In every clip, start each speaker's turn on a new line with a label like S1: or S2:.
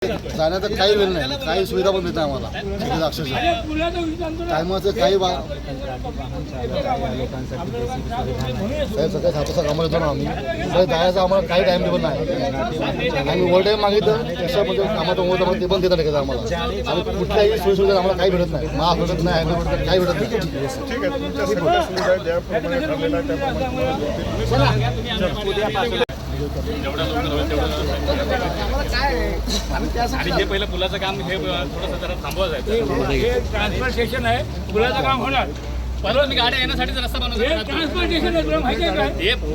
S1: जाण्याचा काही वेळ नाही, काही सुविधा पण मिळत नाही आम्हाला अक्षरशः टायमाचं काही सकाळी 7 वाजता कामाला येतो ना आम्ही, जायचं आम्हाला काही टाईम टेबल नाही. आम्ही ओव्हर टाईम मागितलं कसं म्हणजे कामाचं ओव्हर टाईम ते पण देतात नाही आम्हाला. आम्ही कुठल्याही सोयी सुविधा आम्हाला काही भेटत नाही, माफ भेटत नाही, ॲग्री भेटत काही भेटत नाही.
S2: ठीक आहे, तुमच्या सुविधा ज्याप्रमाणे ठरलेलं आहे त्याप्रमाणे
S3: आणि हे पहिलं पुलाचं काम हे थोडंसं जरा थांबवायचं आहे. हे ट्रान्सपोर्टेशन आहे, पुलाचं काम होणार. परवा मी गाड्या येण्यासाठीच रस्ता बनवतो. ट्रान्सपोर्टेशन आहे, तुला माहिती आहे काय?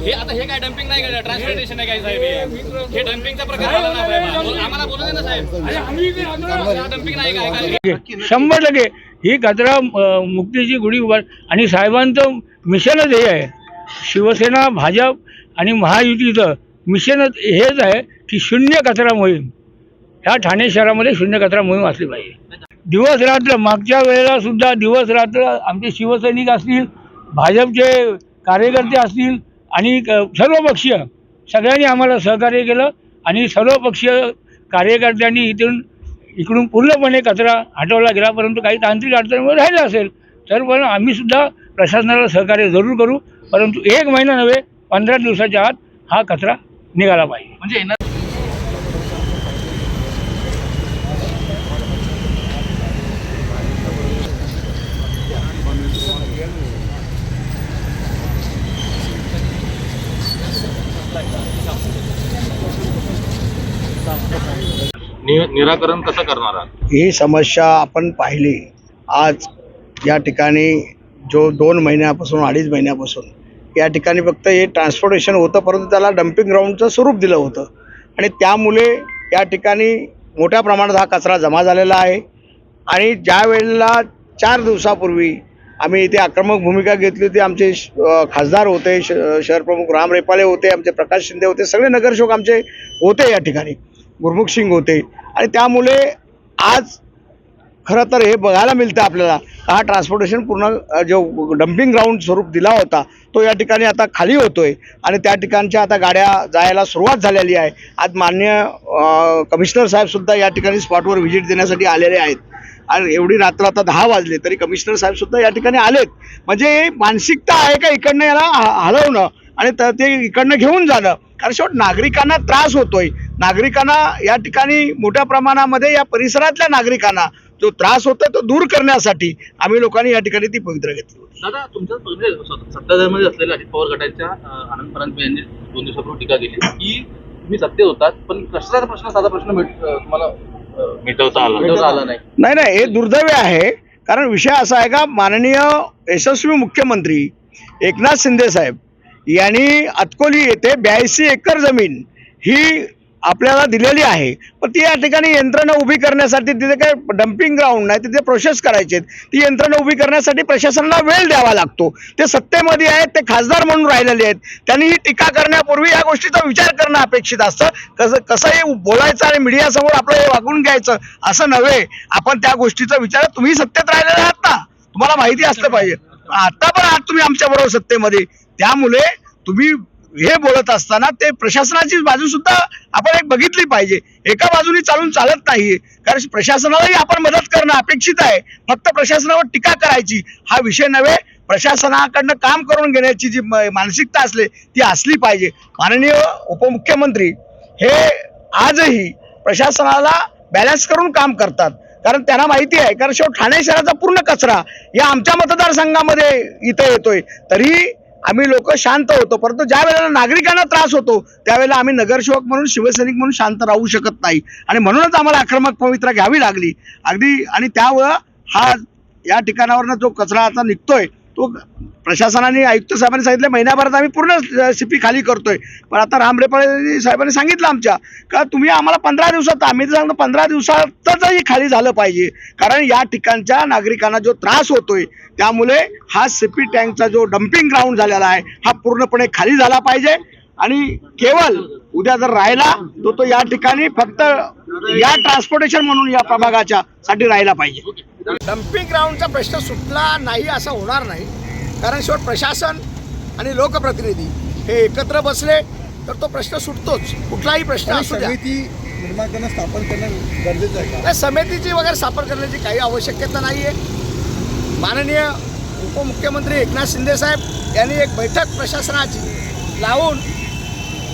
S3: हे आता हे काय डम्पिंग नाही का, ट्रान्सपोर्टेशन आहे काय साहेब? हे डम्पिंगचा प्रकार झाला ना साहेब. आम्हाला बोलू दे ना साहेब, डम्पिंग नाही काय.
S4: 100% ही कचरा मुक्तीची गुढी उभार आणि साहेबांचं मिशनच हे आहे. शिवसेना, भाजप आणि महायुतीचं मिशनच हेच आहे की शून्य कचरा मोहीम. ह्या ठाणे शहरामध्ये शून्य कचरा मोहीम असली पाहिजे. दिवस रात्र मागच्या वेळेला सुद्धा दिवस रात्र आमचे शिवसैनिक असतील, भाजपचे कार्यकर्ते असतील आणि सर्वपक्षीय सगळ्यांनी आम्हाला सहकार्य केलं आणि सर्वपक्षीय कार्यकर्त्यांनी इकडून पूर्णपणे कचरा हटवला गेला. परंतु काही तांत्रिक अडचणीमुळे राहिलं असेल तर पण आम्हीसुद्धा प्रशासनाला सहकार्य जरूर करू. परंतु 1 महिना नव्हे, 15 दिवसाच्या आत हा कचरा निघाला पाहिजे.
S3: म्हणजे येणार निराकरण कसं करणार आहात?
S5: ही समस्या आपण पाहिली. आज या ठिकाणी जो 2 महिन्यापासून 2.5 महिन्यापासून या ठिकाणी फक्त हे ट्रान्सपोर्टेशन होतं, परंतु त्याला डम्पिंग ग्राउंडचं स्वरूप दिलं होतं आणि त्यामुळे या ठिकाणी मोठ्या प्रमाणात हा कचरा जमा झालेला आहे. आणि ज्या वेळेला 4 दिवसापूर्वी आम्ही इथे आक्रमक भूमिका घेतली होती, आमचे खासदार होते, शहरप्रमुख राम रेपाले होते, आमचे प्रकाश शिंदे होते, सगळे नगरसेवक आमचे होते या ठिकाणी, गुरमुख सिंग होते. आणि त्यामुळे आज खरं तर हे बघायला मिळतं आपल्याला हा ट्रान्सपोर्टेशन पूर्ण जो डम्पिंग ग्राउंड स्वरूप दिला होता तो या ठिकाणी आता खाली होतोय आणि त्या ठिकाणच्या आता गाड्या जायला सुरुवात झालेली आहे. आज माननीय कमिशनर साहेबसुद्धा या ठिकाणी स्पॉटवर व्हिजिट देण्यासाठी आलेले आहेत. आणि एवढी रात्र आता 10 वाजले तरी कमिशनर साहेबसुद्धा या ठिकाणी आलेत. म्हणजे मानसिकता आहे का इकडनं याला हलवणं आणि ते इकडनं घेऊन जाणं. कारण शेवट नागरिकांना त्रास होतोय. नागरिकांना या ठिकाणी मोठ्या प्रमाणामध्ये या परिसरातल्या नागरिकांना जो त्रास होता तो दूर करण्यासाठी आम्ही लोकांनी या ठिकाणी ती पवित्रा घेतली.
S3: दादा, तुमच्या सत्ताधारीमध्ये असलेल्या अजित पवार गटाच्या आनंद परांजपे यांनी 2 दिवसापूर्वी टीका केली की तुम्ही सत्तेत होतात पण कशाचा प्रश्न, साधा प्रश्न तुम्हाला मिटवता आला
S5: नाही, हे दुर्दैव आहे. कारण विषय असा आहे का, माननीय यशस्वी मुख्यमंत्री एकनाथ शिंदे साहेब यांनी अतकोली येथे 82 एकर जमीन ही आपल्याला दिलेली आहे. पण ती या ठिकाणी यंत्रणा उभी करण्यासाठी तिथे काय डम्पिंग ग्राउंड नाही, तिथे प्रोसेस करायचे. ती यंत्रणा उभी करण्यासाठी प्रशासनाला वेळ द्यावा लागतो. ते सत्तेमध्ये आहेत, ते खासदार म्हणून राहिलेले आहेत. त्यांनी ही टीका करण्यापूर्वी या गोष्टीचा विचार करणं अपेक्षित असतं. कसं हे बोलायचं आणि मीडियासमोर आपलं हे वागून घ्यायचं असं नव्हे. आपण त्या गोष्टीचा विचार, तुम्ही सत्तेत राहिलेले आहात ना, तुम्हाला माहिती असलं पाहिजे. आता पण आहात तुम्ही आमच्याबरोबर सत्तेमध्ये, त्यामुळे तुम्ही हे बोलत असताना ते प्रशासनाची बाजू सुद्धा आपण एक बघितली पाहिजे. एका बाजूने चालत नाहीये. कारण प्रशासनालाही आपण मदत करणं अपेक्षित आहे. फक्त प्रशासनावर टीका करायची हा विषय नव्हे. प्रशासनाकडनं काम करून घेण्याची जी मानसिकता असले ती असली पाहिजे. माननीय उपमुख्यमंत्री हे आजही प्रशासनाला बॅलन्स करून काम करतात. कारण त्यांना माहिती आहे, कारण शेवट ठाणे शहराचा पूर्ण कचरा या आमच्या मतदारसंघामध्ये इथे येतोय. तरी आम्ही लोक शांत होतो. परंतु ज्या वेळेला नागरिकांना त्रास होतो त्यावेळेला आम्ही नगरसेवक म्हणून, शिवसैनिक म्हणून शांत राहू शकत नाही आणि म्हणूनच आम्हाला आक्रमक पवित्रा घ्यावी लागली अगदी. आणि त्यामुळं हा या ठिकाणावरनं जो कचरा आता निघतोय तो प्रशासनाने, आयुक्त साहेबांनी सांगितलं महिन्याभरात आम्ही पूर्ण सिपी खाली करतोय. पण आता राम रेपाळे साहेबांनी सांगितलं आमच्या का तुम्ही आम्हाला 15 दिवसात, आम्ही तर सांगतो 15 दिवसातच खाली झालं पाहिजे. कारण या ठिकाणच्या नागरिकांना जो त्रास होतोय त्यामुळे हा सिपी टँकचा जो डम्पिंग ग्राउंड झालेला आहे हा पूर्णपणे खाली झाला पाहिजे. आणि केवळ उद्या जर राहिला तो या ठिकाणी फक्त या ट्रान्सपोर्टेशन म्हणून या प्रभागाच्या साठी राहिला पाहिजे.
S6: डम्पिंग ग्राउंडचा प्रश्न सुटला नाही असं होणार नाही. कारण शेवट प्रशासन आणि लोकप्रतिनिधी हे एकत्र बसले तर तो प्रश्न सुटतोच. कुठलाही प्रश्न असू द्या.
S2: निर्माण करणं स्थापन करणं गरजेचं आहे का?
S6: नाही, समितीची वगैरे स्थापन करण्याची काही आवश्यकता नाही आहे. माननीय उपमुख्यमंत्री एकनाथ शिंदे साहेब यांनी एक बैठक प्रशासनाची लावून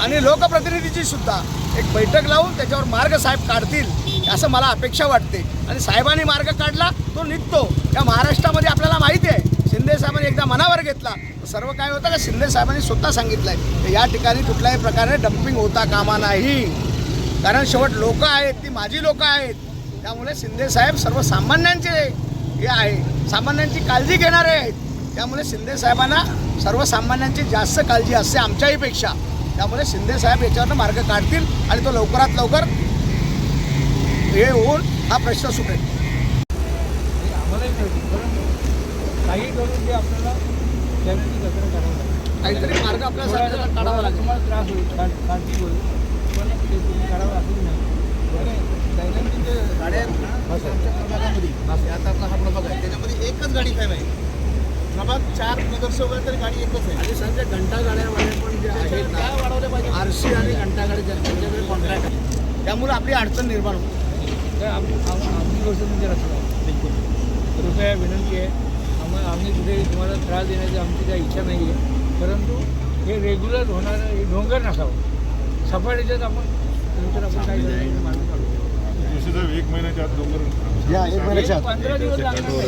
S6: आणि लोकप्रतिनिधीची सुद्धा एक बैठक लावून त्याच्यावर मार्ग साहेब काढतील असं मला अपेक्षा वाटते. आणि साहेबांनी मार्ग काढला तो निघतो. या महाराष्ट्रामध्ये आपल्याला माहिती आहे, शिंदे साहेबांनी एकदा मनावर घेतला सर्व काय होतं का शिंदे साहेबांनी स्वतः सांगितलं आहे या ठिकाणी कुठल्याही प्रकारे डम्पिंग होता कामा नाही. कारण शेवट लोक आहेत ती माझी लोकं आहेत. त्यामुळे शिंदे साहेब सर्वसामान्यांचे हे आहे, सामान्यांची काळजी घेणारे आहेत. त्यामुळे शिंदे साहेबांना सर्वसामान्यांची जास्त काळजी असते आमच्याहीपेक्षा. त्यामुळे शिंदे साहेब याच्यावरनं मार्ग काढतील आणि तो लवकरात लवकर हे होऊन हा प्रश्न सुटेल.
S4: काही करून जे आपल्याला जमिनी कचरा काढावा लागेल,
S6: काहीतरी मार्ग आपल्याला काढावा लागेल.
S4: तुम्हाला त्रास होईल, काळजी होईल, पण ते तुम्ही काढावं लागेल नाही.
S1: दैनंदिन जे गाड्या आहेत आमच्या प्रभागामध्ये आता आपला हा प्रभाग आहे त्याच्यामध्ये एकच गाडी काय नाही. प्रभाग 4 नगरसेवक आहे तरी गाडी एकच आहे.
S6: आणि सध्या घंटा गाड्यावाले पण जे आहेत ना
S1: वाढवल्या पाहिजे.
S6: RC आणि घंटा गाडी त्यांच्याकडे कॉन्ट्रॅक्ट आहे. त्यामुळे आपली अडचण निर्माण होते.
S4: तर आपली गोष्ट म्हणजे रस्ता कृपया विनंती आहे. आम्ही कुठे तुम्हाला त्रास देण्याची आमची काही इच्छा नाही आहे, परंतु हे रेग्युलर होणारं हे ढोंगर नसावं. सफारीच्यात आपण नंतर आपण काय करायचं मार्ग काढू.
S2: दुसरं 1 महिन्याच्या आत डोंगर
S1: या 1 महिन्याच्या आत
S4: 15 दिवस लागणार नाही.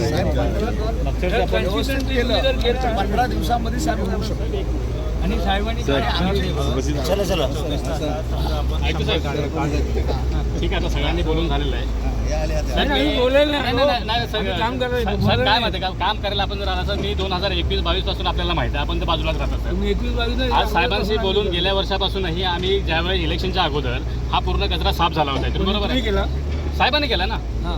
S4: consistently तुम्ही जर केलं
S6: 15 दिवसामध्ये साहेब होऊ शकतो.
S4: आणि साहेबांनी काय
S1: चला चला
S3: ऐकू साहेब, ठीक आहे आता सगळ्यांनी बोलून झालेलं आहे.
S4: नाही, बोलेल नाही.
S3: नाही, सर,
S4: आम्ही काम करायचं.
S3: सर, काय माहिती का काम करायला आपण जर आला सर मी 2021-22 पासून आपल्याला माहिती आहे आपण तर बाजूलाच राहतात सर.
S4: तुम्ही 21-22
S3: आज साहेबांशी बोलून गेल्या वर्षापासूनही आम्ही ज्यावेळी इलेक्शनच्या अगोदर हा पूर्ण कचरा साफ झाला होता तुम्ही बरोबर आहे
S4: केला.
S3: साहेबांनी केला ना,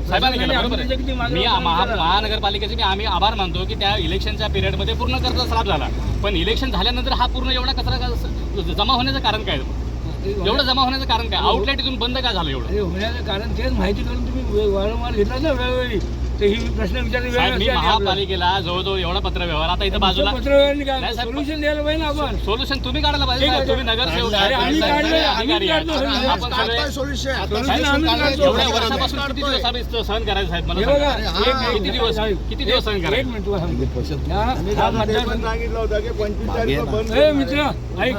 S3: साहेबांनी केला बरोबर आहे. मी महानगरपालिकेचे मी आम्ही आभार मानतो की त्या इलेक्शनच्या पिरियडमध्ये पूर्ण कचरा साफ झाला. पण इलेक्शन झाल्यानंतर हा पूर्ण एवढा कचरा जमा होण्याचं कारण काय? एवढं जमा होण्याचं कारण काय? आउटलेट इथून बंद का झालं एवढं?
S4: हे होण्याचं कारण तेच माहिती करून तुम्ही वारंवार घेतला ना वेळोवेळी. तर ही प्रश्न विचारणे वेळ
S3: साहेब, मी
S4: नसते आणि आपल्याला.
S3: महापालिकेला जवळजवळ एवढा पत्रव्यवहार आता इथं बाजूला
S4: पत्रव्यवहारांनी काय
S3: नाही साहेब,
S4: सोल्युशन द्यायला पाहिजे ना आपण.
S3: सोल्युशन तुम्ही काढायला पाहिजे
S4: ठीक आहे,
S3: साहेब. तुम्ही नगरसेवक
S4: अरे,
S3: आहेत,
S4: आम्ही
S3: साहेब,
S4: काढलं,
S3: अधिकारी
S4: आम्ही
S3: आहेत.
S4: काढतो.
S3: आपण सगळे
S6: काढताय सोल्युशन.
S4: आम्ही काढतो.
S3: एवढ्या वर्षापासून किती दिवस आम्ही सहन करायचं साहेब मला
S4: हे बघा,
S3: सांगा. किती दिवस सहन
S4: एक
S3: करायचं?
S4: मिनिट तुला सांगतो. हा मतदारसंघ
S2: सांगितलं होतं की 45 बंद
S4: ए मित्र ऐक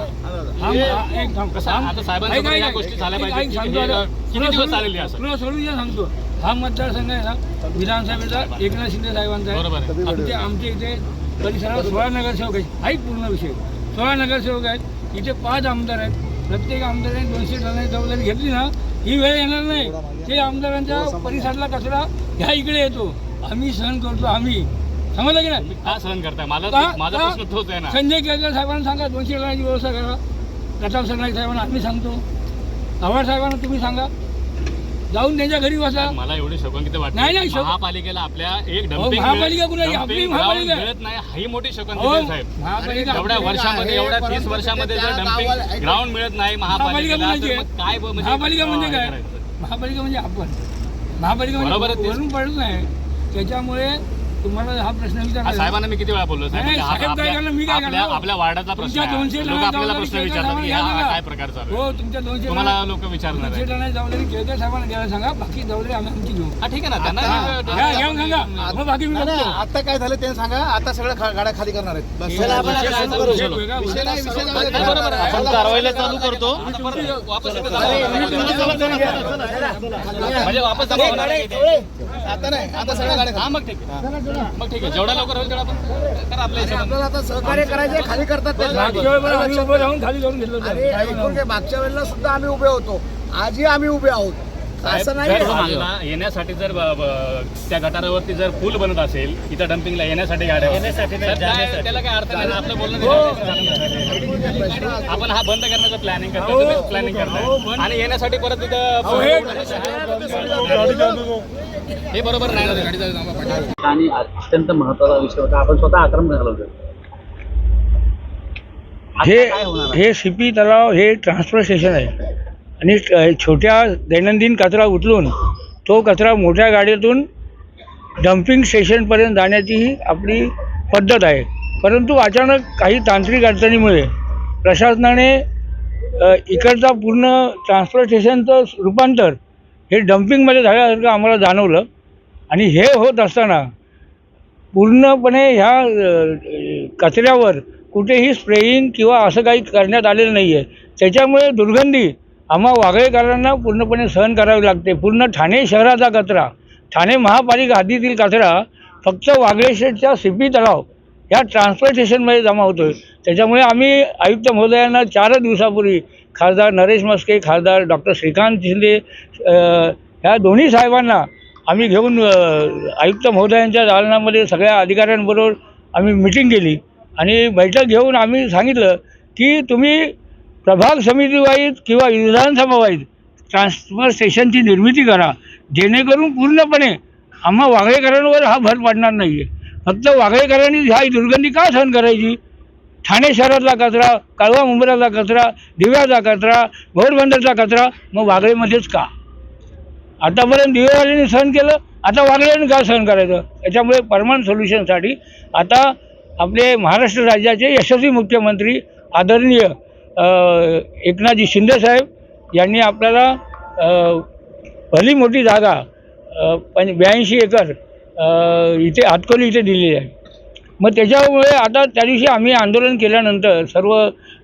S4: एक थांब.
S3: कसं आता साहेबांसोबत या गोष्टी झाल्या पाहिजे की किती दिवस चालेल हे असं?
S4: तुला सोल्युशन सांगतो. हा मतदारसंघ आहे ना विधानसभेचा एकनाथ शिंदे साहेबांचा आहे.
S3: बरोबर आहे.
S4: आमच्या इथे परिसरात 16 नगरसेवक आहेत. ऐक पूर्ण विषय. 16 नगरसेवक आहेत. इथे 5 आमदार आहेत. प्रत्येक आमदाराने 200 टनाची जबाबदारी घेतली ना ही वेळ येणार नाही. ते आमदारांच्या परिसरातला कचरा ह्या इकडे येतो. आम्ही सहन करतो. आम्ही समजलं की नाही?
S3: का सहन करताय? माझा
S4: का?
S3: प्रश्न तोच आहे ना.
S4: संजय केळकर साहेबांना सांगा 200 टनाची व्यवस्था करा. प्रताप सरनाईक साहेबांना आम्ही सांगतो. आव्हाड साहेबांना तुम्ही सांगा. जाऊन त्यांच्या घरी बसा.
S3: मला एवढी शोकांकित वाटते.
S4: नाही, नाही,
S3: महापालिकेला आपल्या एक
S4: अहो,
S3: डम्पिंग
S4: महापालिका कुणाची? आपली महापालिका आहे.
S3: मिळत नाही ही मोठी
S4: अहो,
S3: शोकांकित आहे साहेब.
S4: महापालिका
S3: एवढ्या वर्षामध्ये एवढ्या 30 वर्षामध्ये जर डम्पिंग ग्राउंड मिळत नाही
S4: महापालिका
S3: महापालिकेला
S4: म्हणजे
S3: तर मग काय
S4: महापालिका म्हणजे काय?
S3: करायचं?
S4: महापालिका म्हणजे आपण. महापालिका
S3: बरोबर
S4: म्हणजे
S3: आहे,
S4: वरून पडत नाही. त्याच्यामुळे तुम्हाला हा प्रश्न विचारला.
S3: साहेबांना मी किती वेळा बोललो
S4: नाही, साहेब काय करणार, मी काय करणार?
S3: आपल्या वार्डाचा प्रश्न
S4: तुमच्या
S3: आहे.
S4: 200
S3: लोक आपल्याला
S4: टनाची
S3: प्रश्न
S4: जबाबदारी
S3: विचारतात की
S4: केळकर
S3: हा
S4: साहेबांना
S3: काय प्रकार चालू आहे?
S4: हो तुमच्या 200
S3: तुम्हाला लोक विचारणार
S4: 200
S3: आहे.
S4: टनाची जबाबदारी केळकर साहेबांना द्यायला सांगा. बाकी जबाबदारी आमची घेऊ.
S3: हा ठीक आहे ना त्यांना
S4: घ्या, घेऊन सांगा. मग बाकी मी बघतो.
S1: आता काय झालं ते सांगा. आता सगळ्या गाड्या खाली करणार आहेत बस.
S3: चला, आपण
S1: विषय
S3: काय
S1: सुरू
S3: करू
S1: करू.
S3: शकतो?
S4: वेगळा
S1: विषय नाही, विषय
S3: नाही,
S1: नाही.
S3: बरोबर आहे.
S1: आपण
S3: कारवाईला चालू करतो. वापस इकडे म्हणजे वापस जमा होणार आहे की ते?
S1: आता नाही, आता सगळ्या गाड्या
S3: हा मग ठीक आहे. मग ठीक आहे जेवढा लवकर होईल तेवढा आपण करा आपल्या हिशोबाने.
S6: आपल्याला आता सहकार्य करायचे खाली करतात ते.
S4: मागच्या वेळेला आम्ही उभं राहून खाली करून घेतलं होतं.
S6: आणि ऐकून घे, मागच्या वेळेला सुद्धा आम्ही उभे होतो. आजही आम्ही उभे आहोत. असं नाही
S3: जर तुम्हाला येण्यासाठी जर त्या गटारावरती जर पूल बनत असेल इथं डम्पिंगला येण्यासाठी गाड्या तर काय त्याला काय अर्थ नाही ना. आपलं बोलणं आपण हा बंद करण्याचं प्लॅनिंग करतो तुम्ही प्लॅनिंग करताय आणि येण्यासाठी परत तिथं हे बरोबर नाही ना.
S7: आणि अत्यंत महत्वाचा विषय होता. आपण स्वतः आक्रमक झालो होतो.
S4: हे सीपी तलाव हे ट्रान्सफर स्टेशन आहे आणि छोट्या दैनंदिन कचरा उचलून तो कचरा मोठ्या गाडीतून डम्पिंग स्टेशनपर्यंत जाण्याची ही आपली पद्धत आहे. परंतु अचानक काही तांत्रिक अडचणीमुळे प्रशासनाने इकडचा पूर्ण ट्रान्सपोर्टेशनचं रूपांतर हे डम्पिंगमध्ये झाल्यासारखं आम्हाला जाणवलं. आणि हे होत असताना पूर्णपणे ह्या कचऱ्यावर कुठेही स्प्रेइंग किंवा असं काही करण्यात आलेलं नाही आहे. त्याच्यामुळे दुर्गंधी आम्हा वागळेकरांना पूर्णपणे सहन करावी लागते. पूर्ण ठाणे शहराचा कचरा, ठाणे महापालिका हद्दीतील कचरा फक्त वागळेश्वरच्या सीपी तलाव या ट्रान्सपोर्टेशनमध्ये जमा होतो आहे. त्याच्यामुळे आम्ही आयुक्त महोदयांना 4 दिवसापूर्वी खासदार नरेश मस्के, खासदार डॉक्टर श्रीकांत शिंदे ह्या दोन्ही साहेबांना आम्ही घेऊन आयुक्त महोदयांच्या दालनामध्ये सगळ्या अधिकाऱ्यांबरोबर आम्ही मिटिंग केली आणि बैठक घेऊन आम्ही सांगितलं की तुम्ही प्रभाग समितीवाईज किंवा विधानसभा वाईज ट्रान्सफर स्टेशनची निर्मिती करा, जेणेकरून पूर्णपणे आम्हा वागळेकरांवर हा भर पडणार नाही आहे. फक्त वागळेकरांनी ह्या दुर्गंधी का सहन करायची? ठाणे शहरातला कचरा, कळवा मुंब्राचा कचरा, दिव्याचा कचरा, घोडबंदरचा कचरा मग वागळेमध्येच का? आतापर्यंत दिवेवाल्यांनी सहन केलं, आता वागळ्यांनी का सहन करायचं? याच्यामुळे परमनंट सोल्युशनसाठी आता आपले महाराष्ट्र राज्याचे यशस्वी मुख्यमंत्री आदरणीय एकनाथजी शिंदेसाहेब यांनी आपल्याला भली मोठी जागा 82 एकर इथे हातकोली इथे दिलेली आहे. मग त्याच्यामुळे आता त्या दिवशी आम्ही आंदोलन केल्यानंतर सर्व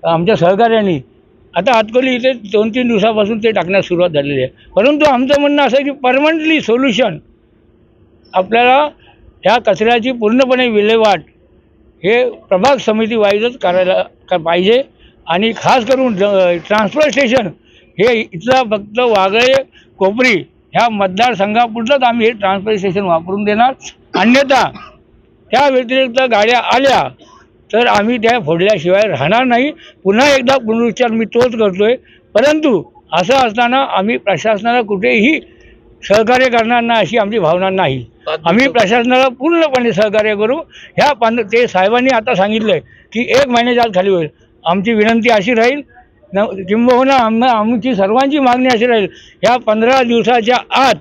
S4: आमच्या सहकाऱ्यांनी आता हातकोली इथे 2-3 दिवसापासून ते टाकण्यास सुरुवात झालेली आहे. परंतु आमचं म्हणणं असं आहे की परमनंटली सोल्युशन आपल्याला ह्या कचऱ्याची पूर्णपणे विल्हेवाट हे प्रभाग समिती वाईजच करायला पाहिजे. आणि खास करून ट्रान्सफर स्टेशन हे इथला फक्त वागळे कोपरी ह्या मतदारसंघापुरतंच आम्ही हे ट्रान्सफर स्टेशन वापरून देणार. अन्यथा त्या व्यतिरिक्त गाड्या आल्या तर आम्ही त्या फोडल्याशिवाय राहणार नाही. पुन्हा एकदा पुनरुच्चार मी तोच करतो आहे. परंतु असं असताना आम्ही प्रशासनाला कुठेही सहकार्य करणार नाही अशी आमची भावना नाही. आम्ही प्रशासनाला पूर्णपणे सहकार्य करू. ते साहेबांनी आता सांगितलं आहे की 1 महिन्याच्या आत खाली होईल. आमची विनंती अशी राहील किंबहुना आमची सर्वांची मागणी अशी राहील ह्या 15 दिवसाच्या आत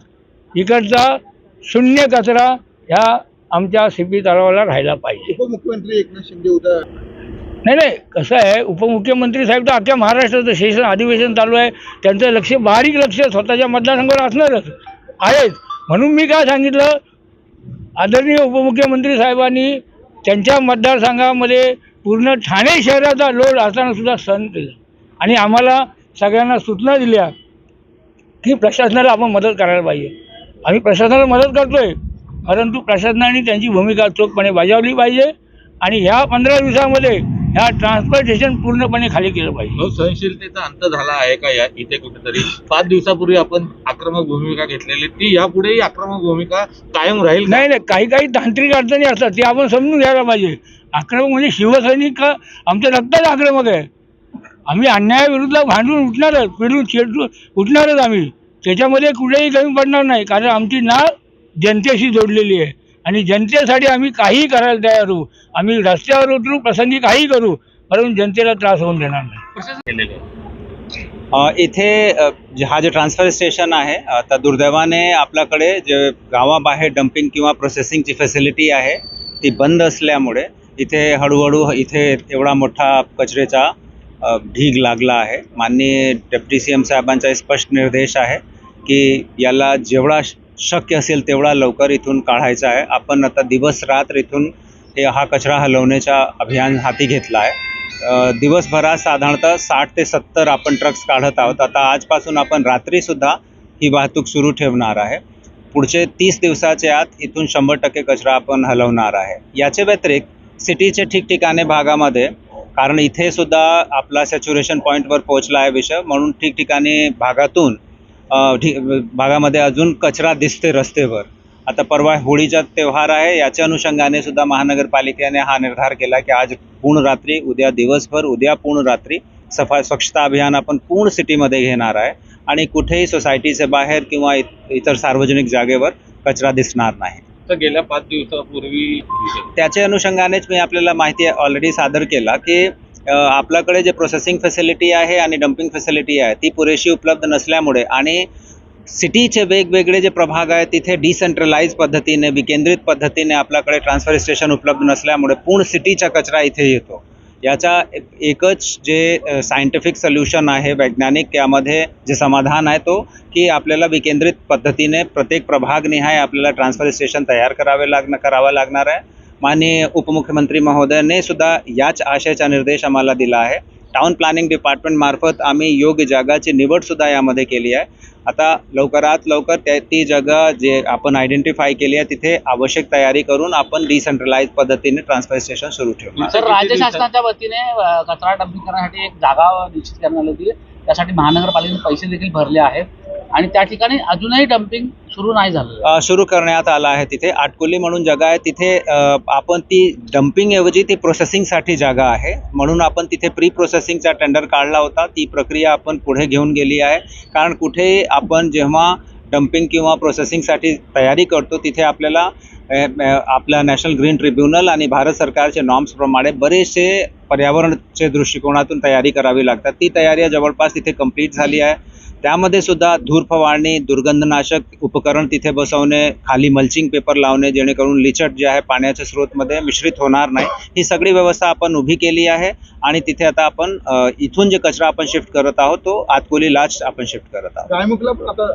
S4: इकडचा शून्य कचरा ह्या आमच्या सीपी तलावाला राहायला पाहिजे.
S2: उपमुख्यमंत्री एकनाथ शिंदे उद्या
S4: नाही कसं आहे, उपमुख्यमंत्री साहेब तर अख्ख्या महाराष्ट्राचं सेशन अधिवेशन चालू आहे. त्यांचं लक्ष बारीक लक्ष स्वतःच्या मतदारसंघावर असणारच आहेच. म्हणून मी काय सांगितलं, आदरणीय उपमुख्यमंत्री साहेबांनी त्यांच्या मतदारसंघामध्ये पूर्ण ठाणे शहराचा लोड असताना सुद्धा सहन केलं आणि आम्हाला सगळ्यांना सूचना दिल्या की प्रशासनाला आपण मदत करायला पाहिजे. आम्ही प्रशासनाला मदत करतोय, परंतु प्रशासनाने त्यांची भूमिका चोखपणे बजावली पाहिजे आणि ह्या 15 दिवसामध्ये ह्या ट्रान्सपोर्टेशन पूर्णपणे खाली केलं पाहिजे.
S8: सहनशीलतेचा अंत झाला आहे का या इथे कुठेतरी? 5 दिवसापूर्वी आपण आक्रमक भूमिका घेतलेली, ती यापुढेही आक्रमक भूमिका कायम राहील?
S4: नाही काही तांत्रिक अडचणी असतात ते आपण समजून घ्यायला पाहिजे. आक्रमक म्हणजे शिवसैनिक आमच्या रक्तात आक्रमक आहे. आम्ही अन्यायाविरुद्ध भांडून उठणारच, पिढून चिडून उठणारच आम्ही. त्याच्यामध्ये कुठेही कमी पडणार नाही, कारण आमची नाळ जनतेशी जोडलेली आहे आणि जनतेसाठी आम्ही काहीही करायला तयार होऊ. आम्ही रस्त्यावर उतरू, प्रसंगी काही करू, परंतु जनतेला त्रास होऊन देणार नाही.
S9: इथे हा जे ट्रान्सफर स्टेशन आहे, आता दुर्दैवाने आपल्याकडे जे गावाबाहेर डम्पिंग किंवा प्रोसेसिंगची फॅसिलिटी आहे ती बंद असल्यामुळे इथे हळूहळू इथे एवढा मोठा कचऱ्याचा ढीग लागला आहे. माननीय डेप्युटी CM साहेबांचा स्पष्ट निर्देश आहे की याला जेवढा शक्य असेल तेवढा लवकर इथून काढायचा आहे. आपण आता दिवस रात्र इथून हा कचरा हलवण्याचा अभियान हाती घेतला आहे. दिवसभरात साधारणतः 60 ते 70 आपण ट्रक्स काढत आहोत. आता आजपासून आपण रात्रीसुद्धा ही वाहतूक सुरू ठेवणार आहे. पुढचे 30 दिवसाच्या आत इथून 100% कचरा आपण हलवणार आहे. याच्या व्यतिरिक्त सिटीचे ठिकठिकाणी भागामध्ये, कारण इथे सुद्धा आपला सॅच्युरेशन पॉईंटवर पोहोचला आहे विषय, म्हणून ठिकठिकाणी भागामध्ये अजून कचरा दिसते रस्त्यावर. आता परवा होळीचा त्यौहार आहे, याच्या अनुषंगाने सुद्धा महानगरपालिकेने हा निर्धार केला की आज पूर्ण रात्री, उद्या दिवसभर, उद्या पूर्ण रात्री स्वच्छता अभियान आपण पूर्ण सिटीमध्ये घेणार आहे आणि कुठेही सोसायटीच्या बाहेर किंवा इतर सार्वजनिक जागेवर कचरा दिसणार नाही.
S8: तर गेल्या 5 दिवसापूर्वी
S9: त्याच्या अनुषंगानेच मी आपल्याला माहिती ऑलरेडी सादर केला की आपल्याकडे जे प्रोसेसिंग फॅसिलिटी आहे आणि डम्पिंग फॅसिलिटी आहे ती पुरेशी उपलब्ध नसल्यामुळे आणि सिटीचे वेगवेगळे जे प्रभाग आहेत तिथे डिसेंट्रलाइज पद्धतीने, विकेंद्रित पद्धतीने आपल्याकडे ट्रान्सफर स्टेशन उपलब्ध नसल्यामुळे पूर्ण सिटीचा कचरा इथे येतो. याचा एकच जे सायंटिफिक सोल्युशन आहे, वैज्ञानिक यामध्ये जे समाधान आहे तो की आपल्याला विकेंद्रित पद्धतीने प्रत्येक प्रभागनिहाय आपल्याला ट्रान्सफर स्टेशन तयार करावं लागणार आहे. माननीय उपमुख्यमंत्री महोदयांनी सुद्धा याच आशयाचा निर्देश आम्हाला दिला आहे. टाउन प्लॅनिंग डिपार्टमेंट मार्फत आम्ही योग्य जागाची निवडसुद्धा यामध्ये केली आहे. आता लवकरात लवकर ती जागा जे आपण आयडेंटिफाय केली आहे तिथे आवश्यक तयारी करून आपण डिसेंट्रलाइज पद्धतीने ट्रान्सफर स्टेशन सुरू ठेवू.
S7: सर, राज्य शासनाच्या वतीने कचरा डंपिंग करण्यासाठी एक जागा निश्चित करण्यात आली होती. त्यासाठी महानगरपालिकेने पैसे देखील भरले आहेत आणि त्या ठिकाणी अजूनही डंपिंग सुरू नाही झालं.
S9: सुरू करण्यात आला आहे. तिथे आटकोली म्हणून जागा आहे, तिथे आपण ती डम्पिंग ऐवजी ती प्रोसेसिंगसाठी जागा आहे, म्हणून आपण तिथे प्री प्रोसेसिंगचा टेंडर काढला होता. ती प्रक्रिया आपण पुढे घेऊन गेली आहे. कारण कुठेही आपण जेव्हा डम्पिंग किंवा प्रोसेसिंगसाठी तयारी करतो तिथे आपल्याला आपल्या नॅशनल ग्रीन ट्रिब्युनल आणि भारत सरकारचे नॉर्म्सप्रमाणे बरेचसे पर्यावरणचे दृष्टिकोनातून तयारी करावी लागतात. ती तयारी जवळपास तिथे कंप्लीट झाली आहे. त्यामध्ये सुद्धा धूर फवारणी, दुर्गंधनाशक उपकरण तिथे बसवणे, खाली मल्चिंग पेपर लावणे जेणेकरून लिचट जे आहे पाण्याच्या स्रोतमध्ये मिश्रित होणार नाही, ही सगळी व्यवस्था आपण उभी केली आहे. आणि तिथे आता आपण इथून जे कचरा आपण शिफ्ट करत आहोत तो आतकोलीलाच आपण शिफ्ट करत आहोत.
S2: गायमुखला पण आता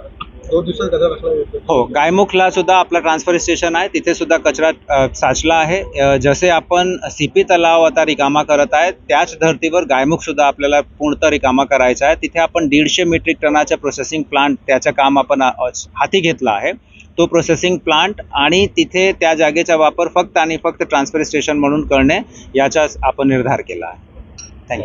S2: 2 दिवसात कचरा कसला येतो?
S9: हो, गायमुखला सुद्धा आपला ट्रान्सफर स्टेशन आहे, तिथे सुद्धा कचरा साचला आहे. जसे आपण सीपी तलाव आता रिकामा करत आहे त्याच धर्तीवर गायमुख सुद्धा आपल्याला पूर्णतः रिकामा करायचा आहे. तिथे आपण 150 मेट्रिक टनाचा प्रोसेसिंग प्लांट त्याचं काम आपण हाती घेतला आहे. तो प्रोसेसिंग प्लांट आणि तिथे त्या जागेचा वापर फक्त आणि फक्त ट्रान्सफर स्टेशन म्हणून करणे याचा आपण निर्धार केला आहे. थँक्यू.